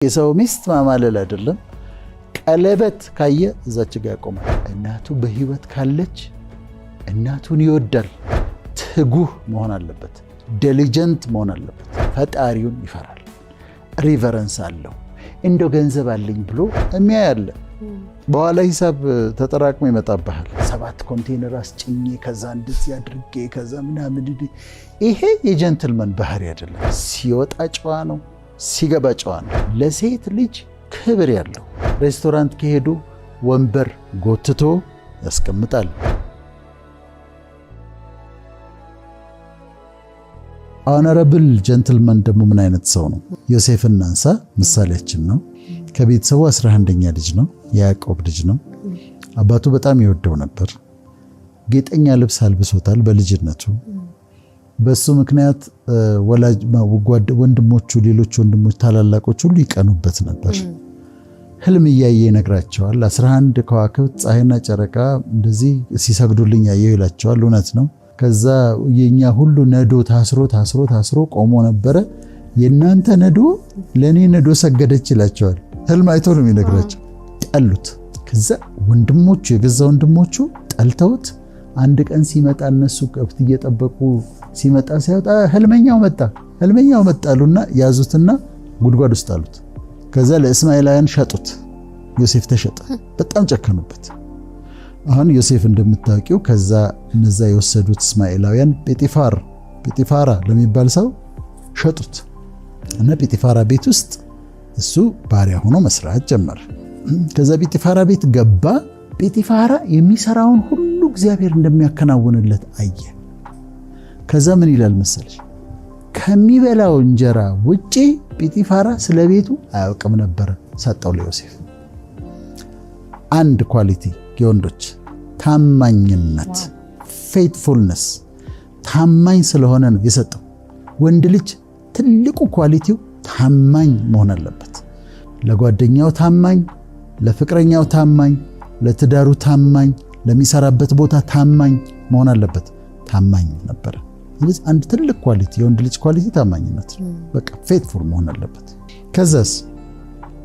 የሰው ሚስት ማማለል አይደለም ቀለበት ካየ እዛች ጋር ያቆማል። እናቱ በህይወት ካለች እናቱን ይወዳል። ትጉህ መሆን አለበት። ዲሊጀንት መሆን አለበት። ፈጣሪውን ይፈራል። ሪቨረንስ አለው። እንደው ገንዘብ አለኝ ብሎ የሚያያለ በኋላ ሂሳብ ተጠራቅሞ ይመጣብሃል። 7 ኮንቴነር አስጭኜ ከዛ እንደዚህ አድርጌ ከዛ ምናምን ይሄ የጀንትልመን ባህሪ አይደለም። ሲወጣ ጨዋ ነው፣ ሲገባ ጨዋ ነው። ለሴት ልጅ ክብር ያለው ሬስቶራንት ከሄዱ ወንበር ጎትቶ ያስቀምጣል። ኦነረብል ጀንትልመን ደግሞ ምን አይነት ሰው ነው? ዮሴፍን እናንሳ፣ ምሳሌያችን ነው። ከቤተሰቡ 11ኛ ልጅ ነው። የያዕቆብ ልጅ ነው። አባቱ በጣም ይወደው ነበር። ጌጠኛ ልብስ አልብሶታል በልጅነቱ። በሱ ምክንያት ወንድሞቹ፣ ሌሎች ወንድሞች፣ ታላላቆች ሁሉ ይቀኑበት ነበር። ህልም እያየ ይነግራቸዋል። 11 ከዋክብት ፀሐይና ጨረቃ እንደዚህ ሲሰግዱልኝ ያየው ይላቸዋል። እውነት ነው። ከዛ የኛ ሁሉ ነዶ ታስሮ ቆሞ ነበረ። የናንተ ነዶ ለኔ ነዶ ሰገደች ይላቸዋል። ህልም አይቶ ነው የሚነግራቸው። ጠሉት። ከዛ ወንድሞቹ፣ የገዛ ወንድሞቹ ጠልተውት አንድ ቀን ሲመጣ እነሱ ከብት እየጠበቁ ሲመጣ ሲያወጣ ህልመኛው መጣሉና ያዙትና ጉድጓድ ውስጥ አሉት። ከዛ ለእስማኤላውያን ሸጡት። ዮሴፍ ተሸጠ። በጣም ጨከኑበት። አሁን ዮሴፍ እንደምታውቂው ከዛ እነዛ የወሰዱት እስማኤላውያን ጲጢፋራ ለሚባል ሰው ሸጡት እና ጲጢፋራ ቤት ውስጥ እሱ ባሪያ ሆኖ መስራት ጀመረ። ከዛ ጲጢፋራ ቤት ገባ። ጲጢፋራ የሚሰራውን ሁሉ እግዚአብሔር እንደሚያከናውንለት አየ። ከዛ ምን ይላል መሰለሽ? ከሚበላው እንጀራ ውጪ ጲጢፋራ ስለ ቤቱ አያውቅም ነበር። ሰጠው ለዮሴፍ። አንድ ኳሊቲ የወንዶች ታማኝነት፣ ፌትፉልነስ፣ ታማኝ ስለሆነ ነው የሰጠው። ወንድ ልጅ ትልቁ ኳሊቲው ታማኝ መሆን አለበት። ለጓደኛው ታማኝ፣ ለፍቅረኛው ታማኝ፣ ለትዳሩ ታማኝ፣ ለሚሰራበት ቦታ ታማኝ መሆን አለበት። ታማኝ ነበረ። ስለዚህ አንድ ትልቅ ኳሊቲ፣ የወንድ ልጅ ኳሊቲ ታማኝነት፣ በቃ ፌትፉል መሆን አለበት። ከዛስ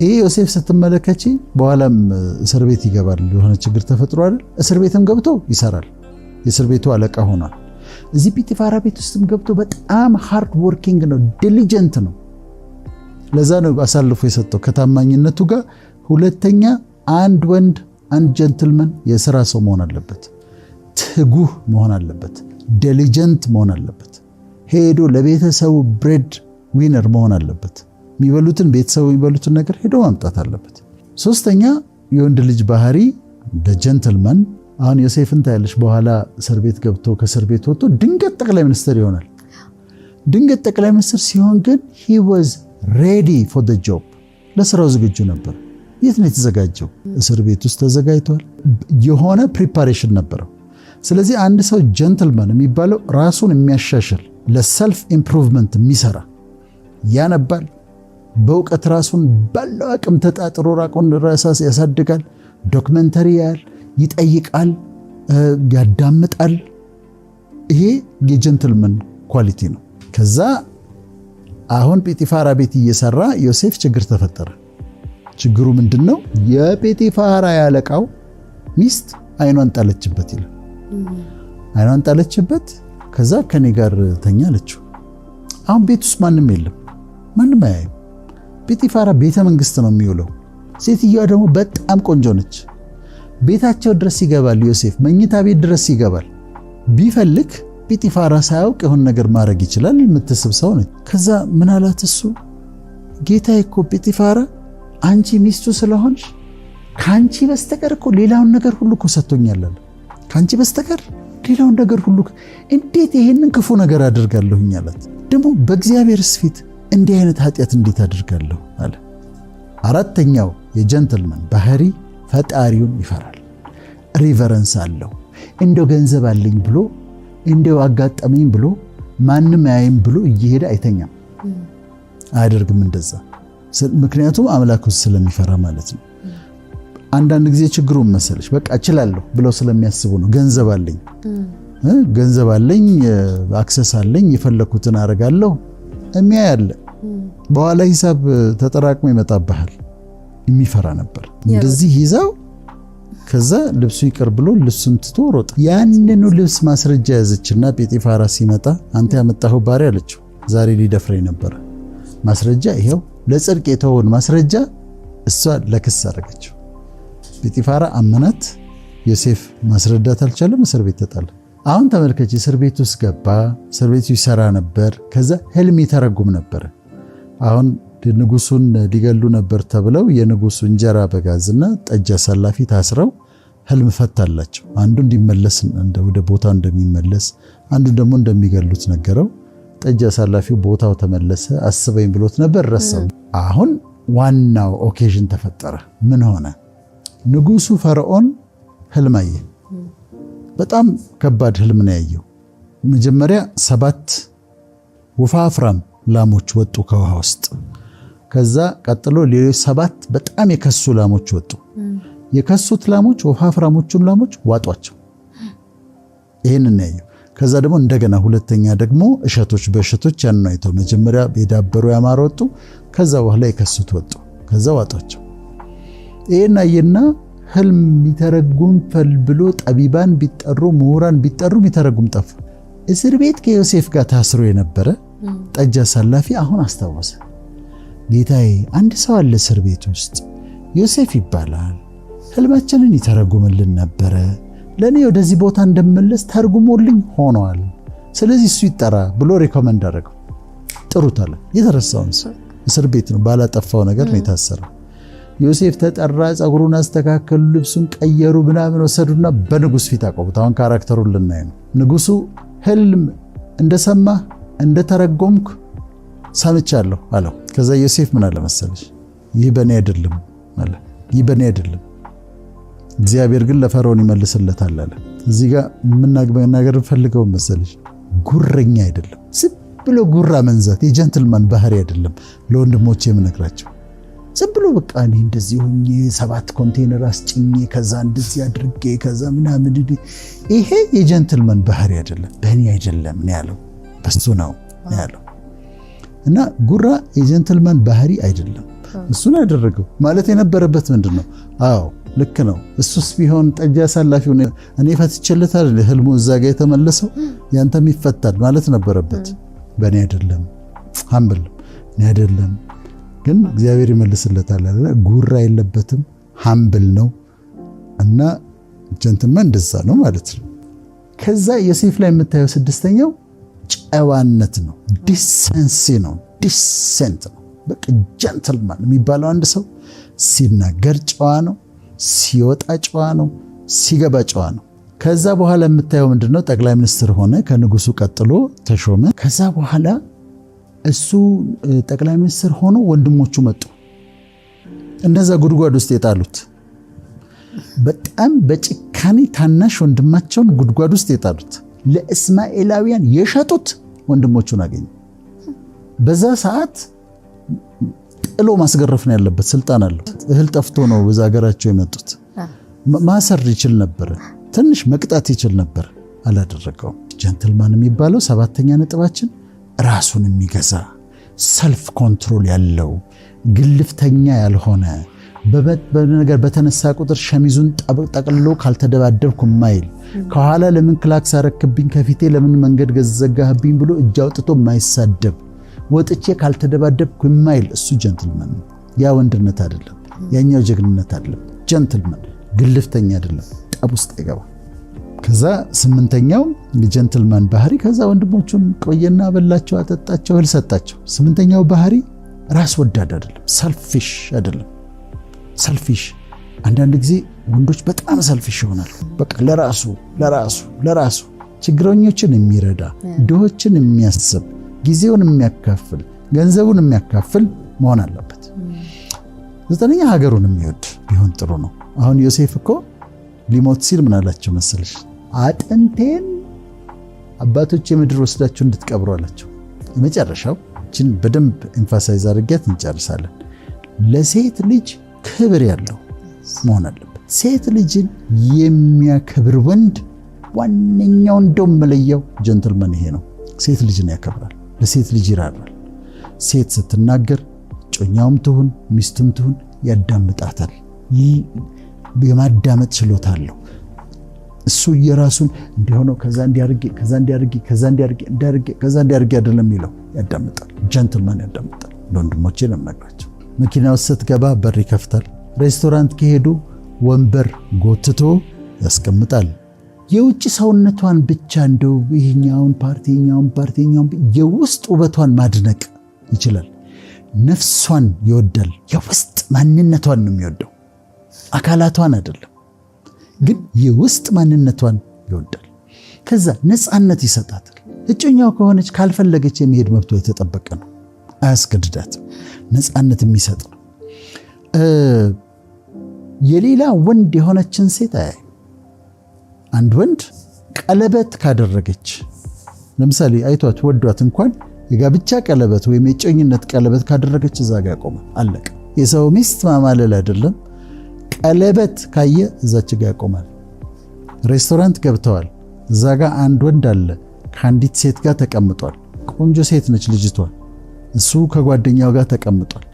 ይሄ ዮሴፍ ስትመለከቺ በኋላም እስር ቤት ይገባል። የሆነ ችግር ተፈጥሮ አይደል? እስር ቤትም ገብቶ ይሰራል። የእስር ቤቱ አለቃ ሆኗል። እዚህ ጲጢፋራ ቤት ውስጥም ገብቶ በጣም ሃርድ ወርኪንግ ነው፣ ዲሊጀንት ነው። ለዛ ነው አሳልፎ የሰጠው ከታማኝነቱ ጋር። ሁለተኛ አንድ ወንድ፣ አንድ ጀንትልመን የሥራ ሰው መሆን አለበት። ትጉህ መሆን አለበት። ዲሊጀንት መሆን አለበት። ሄዶ ለቤተሰቡ ብሬድ ዊነር መሆን አለበት። የሚበሉትን ቤተሰቡ የሚበሉትን ነገር ሄዶ ማምጣት አለበት። ሶስተኛ የወንድ ልጅ ባህሪ ጀንትልመን። አሁን ዮሴፍን ታያለሽ። በኋላ እስር ቤት ገብቶ ከእስር ቤት ወጥቶ ድንገት ጠቅላይ ሚኒስትር ይሆናል። ድንገት ጠቅላይ ሚኒስትር ሲሆን ግን he was ready for the job፣ ለስራው ዝግጁ ነበር። የት ነው የተዘጋጀው? እስር ቤት ውስጥ ተዘጋጅቷል። የሆነ ፕሪፓሬሽን ነበረው። ስለዚህ አንድ ሰው ጀንትልመን የሚባለው ራሱን የሚያሻሽል፣ ለሰልፍ ኢምፕሩቭመንት የሚሰራ፣ ያነባል፣ በእውቀት ራሱን ባለው አቅም ተጣጥሮ ራቁን ራሳስ ያሳድጋል፣ ዶክመንተሪ ያያል፣ ይጠይቃል፣ ያዳምጣል። ይሄ የጀንትልመን ኳሊቲ ነው። ከዛ አሁን ጲጢፋራ ቤት እየሰራ ዮሴፍ ችግር ተፈጠረ። ችግሩ ምንድነው? የጲጢፋራ ያለቃው ሚስት አይኗን ጣለችበት ይላል። አይኗን ጣለችበት። ከዛ ከኔ ጋር ተኛ አለችው። አሁን ቤት ውስጥ ማንም የለም፣ ማንም አያይም። ጲጢፋራ ቤተ መንግስት ነው የሚውለው። ሴትዮዋ ደግሞ በጣም ቆንጆ ነች። ቤታቸው ድረስ ይገባል ዮሴፍ፣ መኝታ ቤት ድረስ ይገባል። ቢፈልግ ጲጢፋራ ሳያውቅ የሆነ ነገር ማድረግ ይችላል። የምትስብ ሰው ነች። ከዛ ምን አላት እሱ? ጌታዬ እኮ ጲጢፋራ አንቺ ሚስቱ ስለሆንሽ ከአንቺ በስተቀር እኮ ሌላውን ነገር ሁሉ እኮ ሰጥቶኛል አለ። ከአንቺ በስተቀር ሌላውን ነገር ሁሉ እንዴት ይሄንን ክፉ ነገር አድርጋለሁኝ አላት። ደግሞ በእግዚአብሔርስ ፊት እንዲህ አይነት ኃጢአት እንዴት አድርጋለሁ አለ። አራተኛው የጀንትልመን ባህሪ ፈጣሪውን ይፈራል። ሪቨረንስ አለው። እንደው ገንዘብ አለኝ ብሎ እንደው አጋጠመኝ ብሎ ማንም ያይም ብሎ እየሄደ አይተኛም፣ አያደርግም እንደዛ። ምክንያቱም አምላኩ ስለሚፈራ ማለት ነው። አንዳንድ ጊዜ ችግሩን መሰለሽ በቃ እችላለሁ ብለው ስለሚያስቡ ነው። ገንዘብ አለኝ፣ አክሰስ አለኝ፣ የፈለኩትን አደርጋለሁ የሚያያለ በኋላ ሂሳብ ተጠራቅሞ ይመጣብሃል። የሚፈራ ነበር። እንደዚህ ይዛው ከዛ ልብሱ ይቅር ብሎ ልብሱን ትቶ ሮጠ። ያንኑ ልብስ ማስረጃ ያዘችና ጴጢፋራ ሲመጣ አንተ ያመጣኸው ባሪያ አለችው። ዛሬ ሊደፍረኝ ነበር። ማስረጃ ይሄው ለጽድቅ የተወውን ማስረጃ እሷ ለክስ አደረገችው። ጴጢፋራ አመናት። ዮሴፍ ማስረዳት አልቻለም። እስር ቤት ተጣለ። አሁን ተመልከች፣ እስር ቤት ውስጥ ገባ። እስር ቤቱ ይሰራ ነበር። ከዛ ህልም ይተረጉም ነበር። አሁን ንጉሱን ሊገሉ ነበር ተብለው የንጉሱ እንጀራ በጋዝና ጠጅ አሳላፊ ታስረው ህልም ፈታላቸው። አንዱ እንዲመለስ ወደ ቦታው እንደሚመለስ፣ አንዱ ደግሞ እንደሚገሉት ነገረው። ጠጅ አሳላፊው ቦታው ተመለሰ። አስበኝ ብሎት ነበር፣ ረሳው። አሁን ዋናው ኦኬዥን ተፈጠረ። ምን ሆነ? ንጉሱ ፈርዖን ህልም አየ። በጣም ከባድ ህልም ነው ያየው። መጀመሪያ 7 ወፋፍራም ላሞች ወጡ ከውሃ ውስጥ። ከዛ ቀጥሎ ሌሎች 7 በጣም የከሱ ላሞች ወጡ። የከሱት ላሞች ወፋፍራሞቹን ላሞች ዋጧቸው። ይሄንን ያየው። ከዛ ደግሞ እንደገና ሁለተኛ ደግሞ እሸቶች በእሸቶች ያን ነው አይተው። መጀመሪያ የዳበሩ ያማረ ወጡ። ከዛ በኋላ የከሱት ወጡ። ከዛ ዋጧቸው። ይሄን አየና ህልም የሚተረጉም ብሎ ጠቢባን ቢጠሩ ምሁራን ቢጠሩ የሚተረጉም ጠፋ። እስር ቤት ከዮሴፍ ጋር ታስሮ የነበረ ጠጅ አሳላፊ አሁን አስታወሰ። ጌታዬ፣ አንድ ሰው አለ እስር ቤት ውስጥ ዮሴፍ ይባላል። ህልማችንን ይተረጉምልን ነበረ። ለኔ ወደዚህ ቦታ እንደምመለስ ተርጉሞልኝ ሆኗል። ስለዚህ እሱ ይጠራ ብሎ ሪኮመንድ አደረገው። ጥሩት አለ። የተረሳውን ሰው እስር ቤት ነው፣ ባላጠፋው ነገር ነው የታሰረው። ዮሴፍ ተጠራ። ጸጉሩን አስተካከሉ፣ ልብሱን ቀየሩ፣ ምናምን ወሰዱና በንጉስ ፊት አቆሙት። አሁን ካራክተሩን ልናይ ነው። ንጉሱ ህልም እንደሰማ እንደተረጎምኩ ሰምቻለሁ አለው። ከዛ ዮሴፍ ምን አለ መሰለሽ? ይህ በእኔ አይደለም አለ። ይህ በእኔ አይደለም፣ እግዚአብሔር ግን ለፈርዖን ይመልስለታል አለ። እዚህ ጋር መናገር ፈልገው መሰለሽ? ጉረኛ አይደለም። ዝም ብሎ ጉራ መንዛት የጀንትልማን ባህሪ አይደለም። ለወንድሞቼ የምነግራቸው ዝም ብሎ በቃ እኔ እንደዚህ ሆኜ 7 ኮንቴነር አስጭኜ ከዛ እንደዚህ አድርጌ ከዛ ምናምን፣ ይሄ የጀንትልማን ባህሪ አይደለም። በእኔ አይደለም ነው ያለው፣ በሱ ነው ያለው። እና ጉራ የጀንትልማን ባህሪ አይደለም። እሱን ያደረገው ማለት የነበረበት ምንድነው? አዎ ልክ ነው። እሱስ ቢሆን ጠጅ አሳላፊው እኔ ፈትቼለታል ህልሙ እዛ ጋር የተመለሰው ያንተም ይፈታል ማለት ነበረበት። በእኔ አይደለም ሀምብል እኔ አይደለም ግን እግዚአብሔር ይመልስለታል አለ። ጉራ የለበትም፣ ሀምብል ነው። እና ጀንትልማን እንደዛ ነው ማለት ነው። ከዛ ዮሴፍ ላይ የምታየው 6ኛው ጨዋነት ነው። ዲሰንሲ ነው። ዲሰንት ነው። በቃ ጀንትልማን የሚባለው አንድ ሰው ሲናገር ጨዋ ነው፣ ሲወጣ ጨዋ ነው፣ ሲገባ ጨዋ ነው። ከዛ በኋላ የምታየው ምንድነው? ጠቅላይ ሚኒስትር ሆነ፣ ከንጉሱ ቀጥሎ ተሾመ። ከዛ በኋላ እሱ ጠቅላይ ሚኒስትር ሆኖ ወንድሞቹ መጡ። እነዛ ጉድጓድ ውስጥ የጣሉት በጣም በጭካኔ ታናሽ ወንድማቸውን ጉድጓድ ውስጥ የጣሉት ለእስማኤላውያን የሸጡት ወንድሞቹን አገኙ። በዛ ሰዓት ጥሎ ማስገረፍ ነው ያለበት፣ ስልጣን አለው። እህል ጠፍቶ ነው በዛ ሀገራቸው የመጡት። ማሰር ይችል ነበር፣ ትንሽ መቅጣት ይችል ነበር፣ አላደረገውም። ጀንትልማን የሚባለው 7ኛ ነጥባችን ራሱን የሚገዛ ሰልፍ ኮንትሮል ያለው ግልፍተኛ ያልሆነ በነገር በተነሳ ቁጥር ሸሚዙን ጠቅልሎ ካልተደባደብኩ ማይል ከኋላ ለምን ክላክስ አረክብኝ ከፊቴ ለምን መንገድ ዘጋህብኝ ብሎ እጅ አውጥቶ ማይሳደብ ወጥቼ ካልተደባደብኩ ማይል እሱ ጀንትልማን ነው። ያ ወንድነት አይደለም፣ ያኛው ጀግንነት አይደለም። ጀንትልማን ግልፍተኛ አይደለም፣ ጠብ ውስጥ አይገባ። ከዛ 8ኛው የጀንትልማን ባህሪ ከዛ ወንድሞቹን ቆየና በላቸው፣ አጠጣቸው፣ እህል ሰጣቸው። 8ኛው ባህሪ ራስ ወዳድ አይደለም፣ ሰልፊሽ አይደለም። ሰልፊሽ አንዳንድ ጊዜ ወንዶች በጣም ሰልፊሽ ይሆናሉ። በቃ ለራሱ ችግረኞችን የሚረዳ ድሆችን የሚያስብ ጊዜውን የሚያካፍል ገንዘቡን የሚያካፍል መሆን አለበት። 9ኛ ሀገሩን የሚወድ ቢሆን ጥሩ ነው። አሁን ዮሴፍ እኮ ሊሞት ሲል ምን አላቸው መሰለሽ? አጥንቴን አባቶች የምድር ወስዳችሁ እንድትቀብሩ አላቸው። የመጨረሻው እችን በደንብ ኤምፋሳይዝ አድርጌያት እንጨርሳለን። ለሴት ልጅ ክብር ያለው መሆን አለበት። ሴት ልጅን የሚያከብር ወንድ ዋነኛው እንደውም መለያው ጀንትልማን ይሄ ነው። ሴት ልጅን ያከብራል፣ ለሴት ልጅ ይራራል። ሴት ስትናገር ጮኛውም ትሁን ሚስቱም ትሁን ያዳምጣታል። የማዳመጥ ችሎታ አለው። እሱ የራሱን እንዲሆነው ከዛ እንዲያርግ አይደለም የሚለው፣ ያዳምጣል። ጀንትልማን ያዳምጣል። ለወንድሞቼ ለምነግራቸው መኪና ውስጥ ስትገባ በር ይከፍታል። ሬስቶራንት ከሄዱ ወንበር ጎትቶ ያስቀምጣል። የውጭ ሰውነቷን ብቻ እንደው ይሄኛውን ፓርቲ የውስጥ ውበቷን ማድነቅ ይችላል። ነፍሷን ይወዳል። የውስጥ ማንነቷን ነው የሚወደው፣ አካላቷን አይደለም፣ ግን የውስጥ ማንነቷን ይወዳል። ከዛ ነፃነት ይሰጣታል። እጮኛው ከሆነች ካልፈለገች የሚሄድ መብቷ የተጠበቀ ነው፣ አያስገድዳትም። ነፃነት የሚሰጥ ነው። የሌላ ወንድ የሆነችን ሴት አያይ። አንድ ወንድ ቀለበት ካደረገች ለምሳሌ አይቷት ወዷት እንኳን የጋብቻ ቀለበት ወይም የጮኝነት ቀለበት ካደረገች እዛ ጋር ያቆማል። አለቀ። የሰው ሚስት ማማለል አይደለም። ቀለበት ካየ እዛች ጋር ያቆማል። ሬስቶራንት ገብተዋል። እዛ ጋር አንድ ወንድ አለ፣ ከአንዲት ሴት ጋር ተቀምጧል። ቆንጆ ሴት ነች ልጅቷ። እሱ ከጓደኛው ጋር ተቀምጧል።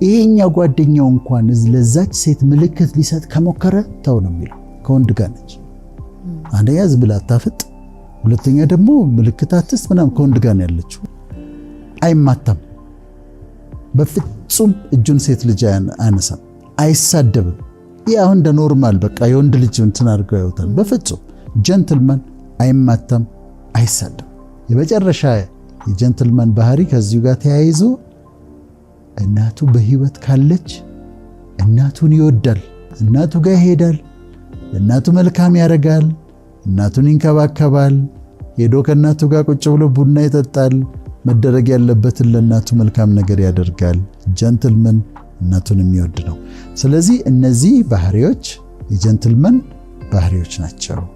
ይሄኛው ጓደኛው እንኳን ለዛች ሴት ምልክት ሊሰጥ ከሞከረ ተው ነው የሚለው። ከወንድ ጋር ነች። አንደኛ ዝም ብላ አታፍጥ፣ ሁለተኛ ደግሞ ምልክት አትስጥ ምናምን። ከወንድ ጋር ነው ያለችው። አይማታም በፍጹም። እጁን ሴት ልጅ አያነሳም፣ አይሳደብም። ይህ አሁን እንደ ኖርማል በቃ የወንድ ልጅ እንትን አድርገው ያዩታል። በፍጹም ጀንትልማን አይማታም፣ አይሳደብም። የመጨረሻ የጀንትልማን ባህሪ ከዚሁ ጋር ተያይዞ እናቱ በህይወት ካለች እናቱን ይወዳል። እናቱ ጋር ይሄዳል፣ እናቱ መልካም ያደርጋል፣ እናቱን ይንከባከባል። ሄዶ ከእናቱ ጋር ቁጭ ብሎ ቡና ይጠጣል። መደረግ ያለበትን ለእናቱ መልካም ነገር ያደርጋል። ጀንትልመን እናቱን የሚወድ ነው። ስለዚህ እነዚህ ባህሪዎች የጀንትልመን ባህሪዎች ናቸው።